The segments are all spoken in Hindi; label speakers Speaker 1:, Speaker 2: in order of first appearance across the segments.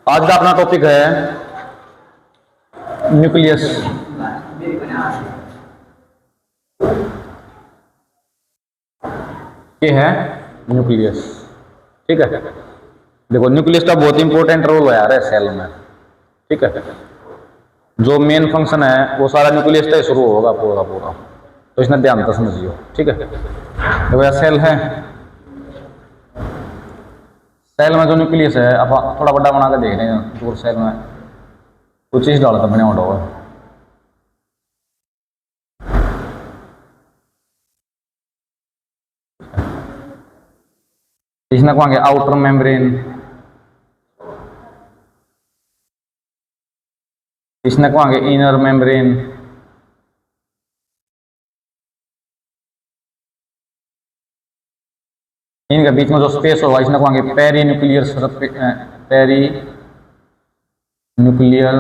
Speaker 1: आज का अपना टॉपिक है न्यूक्लियस। ये है न्यूक्लियस। ठीक है, देखो न्यूक्लियस का बहुत इंपॉर्टेंट रोल है यार सेल में। ठीक है, जो मेन फंक्शन है वो सारा न्यूक्लियस से शुरू होगा पूरा पूरा, तो इसने ध्यान से समझियो। ठीक है, देखो यह सेल है। सेल में जो न्यूक्लियस है आप थोड़ा बड़ा बना के देख रहे हैं दूर सेल में कुछ चीज डालता बने होगा। इसने कहेंगे आउटर मेम्ब्रेन, इसने कहेंगे इनर मेम्ब्रेन, इनके बीच में जो स्पेस होगा इसने कहेंगे perinuclear, perinuclear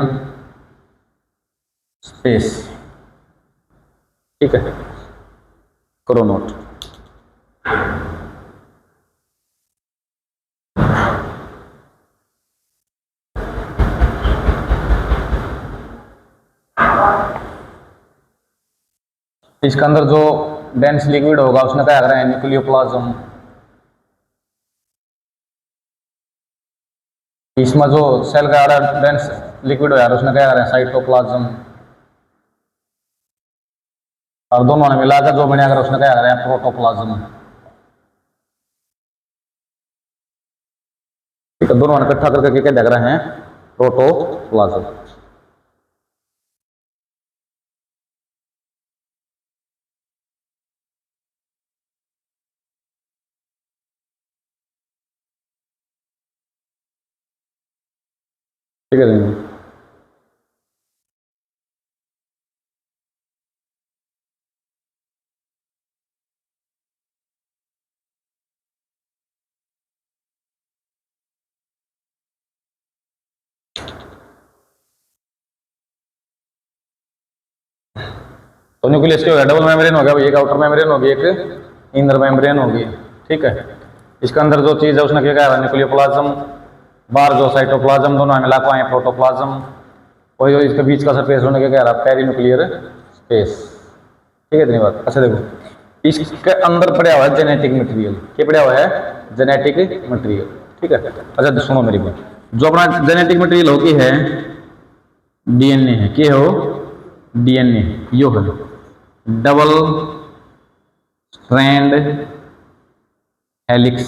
Speaker 1: space. ठीक है, करो नोट। इसके अंदर जो डेंस लिक्विड होगा उसने क्या करें न्यूक्लियोप्लाज्म। इसमें जो सेल का डेंस लिक्विड होगा उसने क्या करें साइटोप्लाज्म। और दोनों ने मिलाकर जो बना कर उसने क्या करें प्रोटोप्लाज्म। ठीक है, दोनों ने इकट्ठा करके क्या देख रहे हैं प्रोटोप्लाज्म। ठीक है, तो न्यूक्लियस क्या हो गया डबल मेम्ब्रेन हो गया, एक आउटर मेम्ब्रेन होगी एक इनर मेम्ब्रेन होगी। ठीक है, इसके अंदर जो चीज है उसने क्या कहा न्यूक्लियोप्लाज्म, बाहर जो साइटोप्लाज्म, दोनों मिला को आए प्रोटोप्लाज्म। वही जो इसके बीच का सरफेस होने क्या कह रहा पेरी न्यूक्लियर स्पेस। ठीक है, इतनी बात। अच्छा देखो, इसके अंदर पड़ा हुआ है जेनेटिक मटेरियल। क्या पड़ा हुआ है जेनेटिक मटेरियल। ठीक है, अच्छा सुनो मेरी बात, जो अपना जेनेटिक मटेरियल होती है डीएनए है। क्या हो डीएनए यो है double strand helix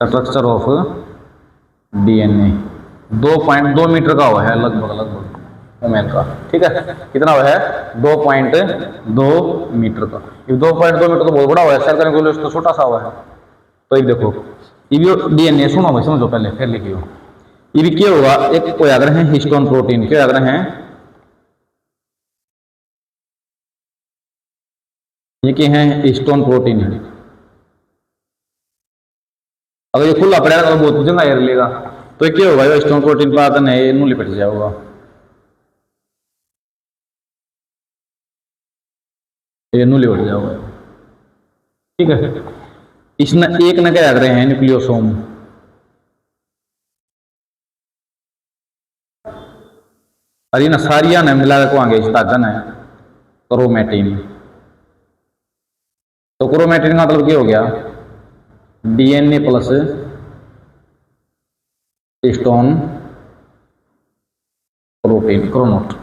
Speaker 1: structure of DNA. 2.2 metre का हुआ है लगभग लगभग एमएल का। ठीक है, कितना हुआ है 2.2 मीटर का। ये 2.2 मीटर तो बहुत बड़ा हुआ है, सेल का न्यूक्लियस तो छोटा सा हुआ है। तो ये देखो ये डीएनए, सुनो भाई समझो पहले फिर लिखियो। ये भी क्या होगा एक कोई अगर है हिस्टोन प्रोटीन, क्या अगर है ये क्या है हिस्टोन प्रोटीन है। अगर ये खुला पड़ेगा तो बहुत जगह एयर लेगा, तो ये क्या होगा ये स्टोन प्रोटीन पर आता है ये नू लिपट जाएगा। ये नू लिपट जाएगा। ठीक है, इसने एक न क्या रहे हैं न्यूक्लियोसोम। और ये ना सारिया ने मिला को आगे इस धागन है क्रोमेटिन। तो क्रोमेटिन का मतलब क्या हो गया डीएनए प्लस स्टोन प्रोटीन क्रोनोट।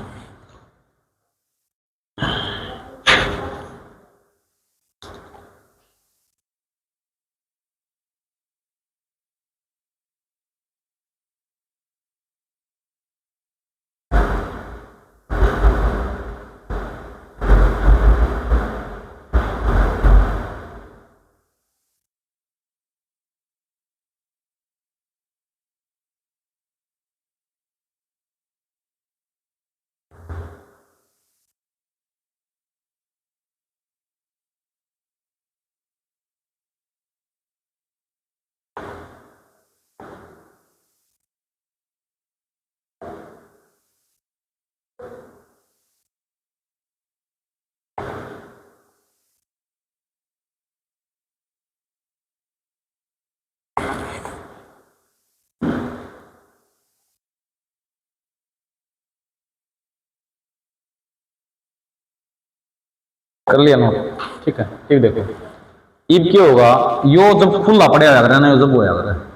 Speaker 1: कर लिया नोट, ठीक है। ठीक देखो इब क्या होगा, यो जब खुला पड़ा है ना, यो जब होया अगर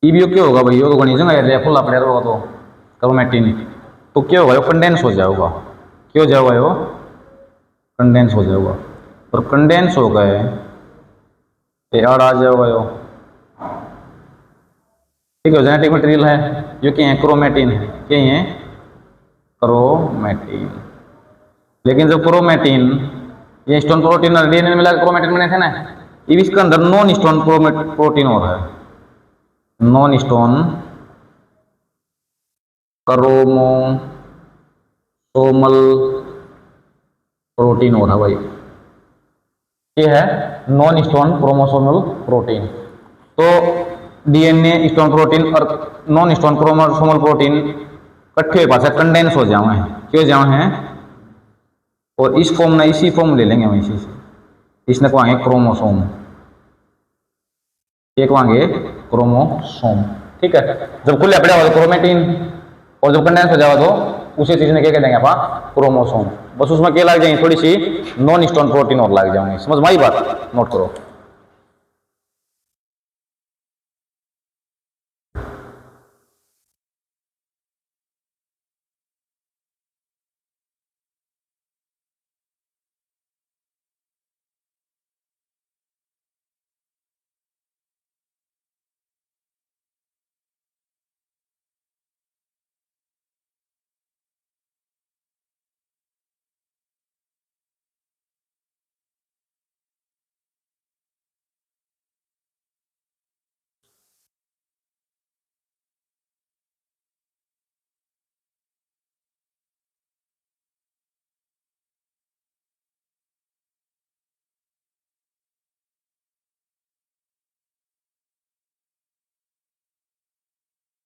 Speaker 1: इब यो क्या होगा भाई, यो तो गणित जगह खुला पड़ा होगा तो क्रोमेटिन, तो क्या होगा, यो कंडेंस हो जाएगा। क्या हो जाएगा, यो कंडेंस हो जाएगा। और कंडेंस हो गए ये आड़ आ जाएगा यो, ठीक है। जेनेटिक मटेरियल है जो क्या है, क्रोमेटिन है। क्या है, क्रोमेटिन। लेकिन जब क्रोमेटिन ये स्टोन प्रोटीन और डीएनए मिला क्रोमेटिन बने थे ना, अब इसके अंदर नॉन स्टोन प्रोटीन और है, नॉन स्टोन क्रोमोसोमल प्रोटीन हो रहा भाई। ये है नॉन स्टोन क्रोमोसोमल प्रोटीन। तो डीएनए स्टोन प्रोटीन और नॉन स्टोन क्रोमोसोमल प्रोटीन इकट्ठे पास कंडेंस हो जाओ हैं, क्यों जाओ हैं, और इस फॉर्म में इसी फॉर्म ले लेंगे हम, इसी से इसने कहेंगे क्रोमोसोम, एक मांगे क्रोमोसोम, ठीक है। जब खुले पड़ा हुआ तो क्रोमेटिन, और जब कंडेंस हो जाएगा तो उसी चीज ने क्या कह देंगे आप, क्रोमोसोम। बस उसमें क्या लग जाएंगे, थोड़ी सी नॉन स्टोन प्रोटीन और लग जाएंगे। समझ में आई बात, नोट करो।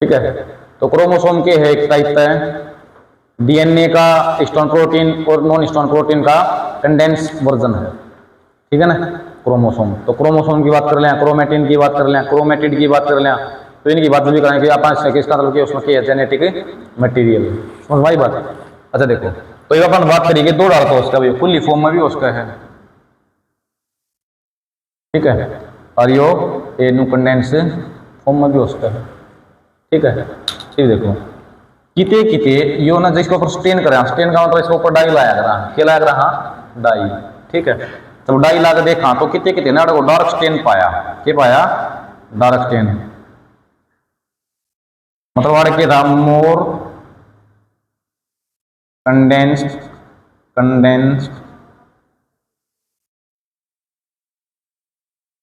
Speaker 1: ठीक है, तो क्रोमोसोम के है एक टाइप है, डीएनए का स्टोन प्रोटीन और नॉन स्टोन प्रोटीन का कंडेंस वर्जन है, ठीक है ना, क्रोमोसोम। तो क्रोमोसोम की बात कर लें, क्रोमेटिन की बात कर लें, क्रोमेटिड की बात कर लें, तो इनकी बात भी करेंगे। आप किसका मतलब उसमें क्या है, जेनेटिक मटेरियल। समझ में आई बात। अच्छा देखो, तो ये अपन बात करेंगे दो डाल का उसका भी, खुली फॉर्म में भी उसका है, ठीक है, और यो एनु कंडेंस फॉर्म में भी उसका है, ठीक है। ठीक देखो किते किते यो ना जिसके ऊपर स्टेन करें, स्टेन का मतलब इसके ऊपर डाई लाया करा, क्या लाया करा, हाँ डाई, ठीक है। जब डाई ला के देखा तो किते किते ना डार्क स्टेन पाया, क्या पाया, डार्क स्टेन। मतलब वाड़ क्या था, मोर कंडेंस्ड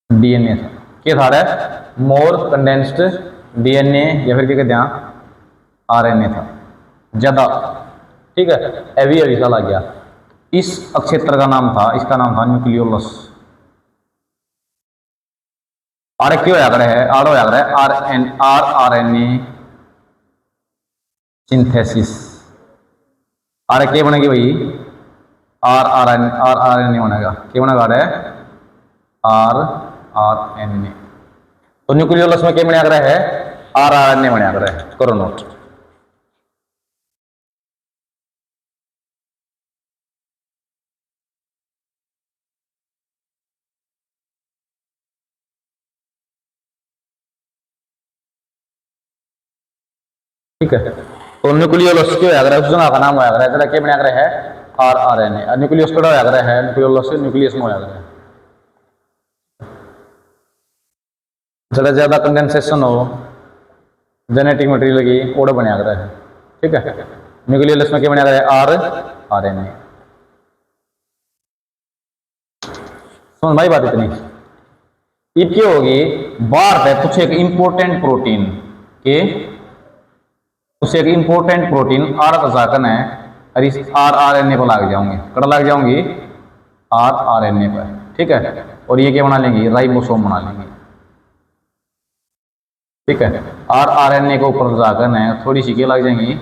Speaker 1: डीएनए था, क्या था रे, मोर कंडेंस्ड डीएनए, या फिर क्या कहते हैं आरएनए था ज्यादा, ठीक है। एवी अविसा लग गया। इस अक्षेत्र का नाम था, इसका नाम था न्यूक्लियोलस। आर क्यों आकर है, आर हो आकर है R N A synthesis. R क्या बनेगी भाई, आर एन ए बनेगा, क्या बनेगा रे, आर एन ए। तो न्यूक्लियोलस में क्या बने आकर है, आर एन ए बने आकर है, करो नोट। ठीक है, तो न्यूक्लियोलस क्यों आकर है, उस जगह का नाम होया कर है, क्या बने आकर है, आर एन ए। न्यूक्लियस कड़ा होया कर है, न्यूक्लियोलस से न्यूक्लियस में होया कर है। जरा ज्यादा कंडेंसेशन हो जेनेटिक मटेरियल की ओड बने आकर है, ठीक है। न्यूक्लियोलस में क्या बने आकर है, आर एन ए। समझ भाई बात इतनी। ये क्या होगी, बाहर है कुछ एक इंपॉर्टेंट प्रोटीन के, उसे एक इंपॉर्टेंट प्रोटीन आर जाकर है, और इस आर एन ए पर लग जाऊंगी, कड़ा लग जाऊंगी, आर एन ए पर, ठीक है। और ये क्या बना लेंगी, राइबोसोम बना लेंगी, ठीक है। आर एन ए के ऊपर जाकर है थोड़ी सी क्या लग जाएंगी,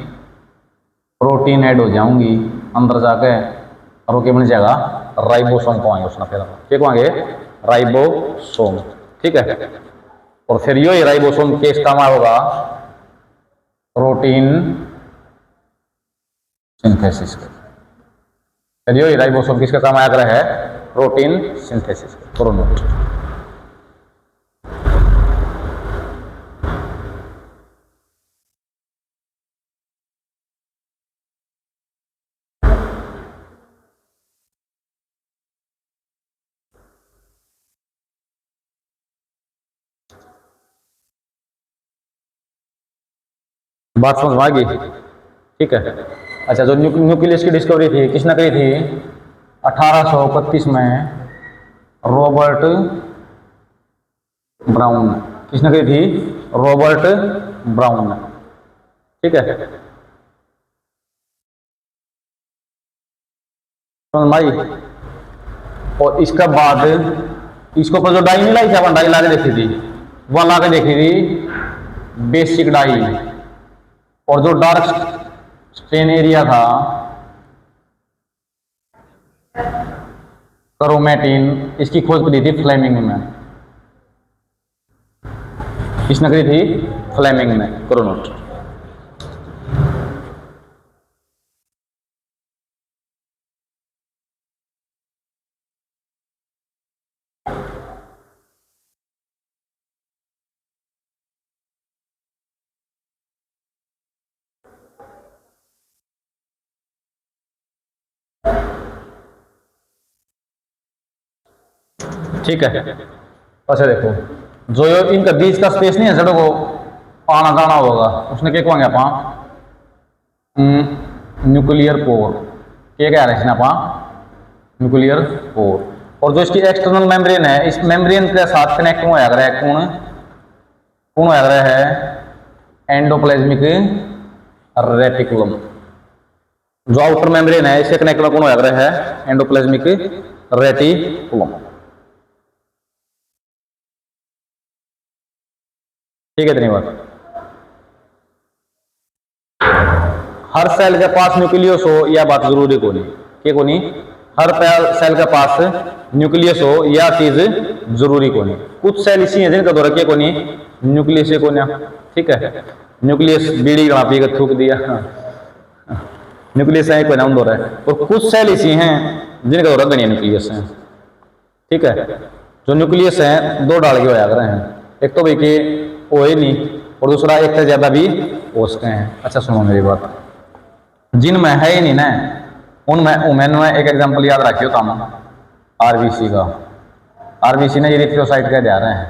Speaker 1: प्रोटीन ऐड हो जाऊंगी अंदर जाके, और वो क्या बन जाएगा, राइबोसोम को आएंगे उसमें, फिर क्या आएंगे, राइबोसोम, ठीक है। और फिर ये राइबोसोम के इस्तेमाल होगा प्रोटीन सिंथेसिस, चलिए राइबोसोम किसका काम आया कर है, प्रोटीन सिंथेसिस, करो नोट। बात समझ में आ गई, ठीक है। अच्छा, जो न्यूक्लियस की डिस्कवरी थी किसने करी थी, 1831 में रॉबर्ट ब्राउन, किसने करी थी, रॉबर्ट ब्राउन, ठीक है। समझ में आई। और इसका बाद इसको पर जो डाई नहीं लाई थी, अपन डाई ला के देखी थी, वहां ला के देखी थी बेसिक डाई, और जो डार्क स्ट्रेन एरिया था क्रोमेटिन, इसकी खोज करी थी फ्लेमिंग में, किसने करी थी, फ्लेमिंग ने, करो नोट। ठीक है। अच्छा देखो, जो इनका बीच का स्पेस नहीं है सड़क को आना जाना होगा, उसने क्या कहेंगे आप, न्यूक्लियर पोर, क्या कह रहे हैं आप, न्यूक्लियर पोर। और जो इसकी एक्सटर्नल मेम्ब्रेन है, इस मेम्ब्रेन के साथ कनेक्ट हुआ है कौन, कौन होया रहा है, एंडोप्लाज्मिक रेटिकुलम। जो आउटर मेम्ब्रेन है इससे कनेक्ट कौन होया रहा है, एंडोप्लाज्मिक रेटिकुलम, ठीक है। इतनी बात, हर सेल के पास न्यूक्लियस हो यह बात जरूरी को नहीं, क्या को नहीं, हर सेल के पास न्यूक्लियस हो यह चीज जरूरी को नहीं। कुछ सेल इसी है जिनका द्वारा क्या को नहीं, न्यूक्लियस को नहीं, ठीक है। न्यूक्लियस बीड़ी गला पी कर थूक दिया, न्यूक्लियस है कोई नाम दो रहा है। और कुछ सेल इसी हैं जिनका द्वारा गणीय न्यूक्लियस है, ठीक है। जो न्यूक्लियस है दो डाल के होया कर हैं, एक तो भाई के हो ही नहीं, और दूसरा एक से ज्यादा भी हो सकते हैं। अच्छा सुनो मेरी बात, जिनमें है ही नहीं ना उनमें एक एग्जांपल याद रखियो तुम, आरबीसी का। आरबीसी ने इरिथ्रोसाइट का जा रहे हैं,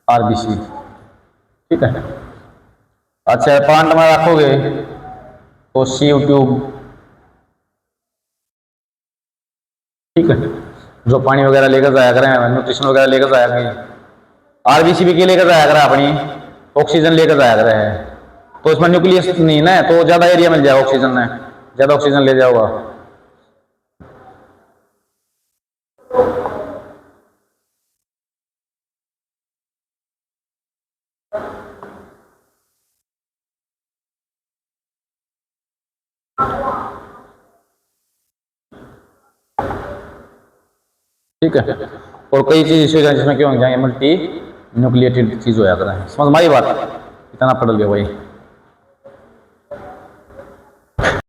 Speaker 1: आरबीसी, ठीक है। अच्छा प्लांट में रखोगे तो सीव ट्यूब, ठीक है, जो पानी वगैरह लेकर जाया करें, न्यूट्रिशन वगैरह लेकर जाया करें। आरबीसी भी लेकर जाया करें, अपनी ऑक्सीजन लेकर जाया करें, तो इसमें न्यूक्लियस नहीं ना, तो ज्यादा एरिया मिल जाएगा ऑक्सीजन में, ज्यादा ऑक्सीजन ले जाओगा। ठीक है। और कई चीज जिसमें क्यों जाएंगे, मल्टी न्यूक्लिएटेड चीज हो जाता है। समझ में आई बात, इतना पढ़ लिया भाई।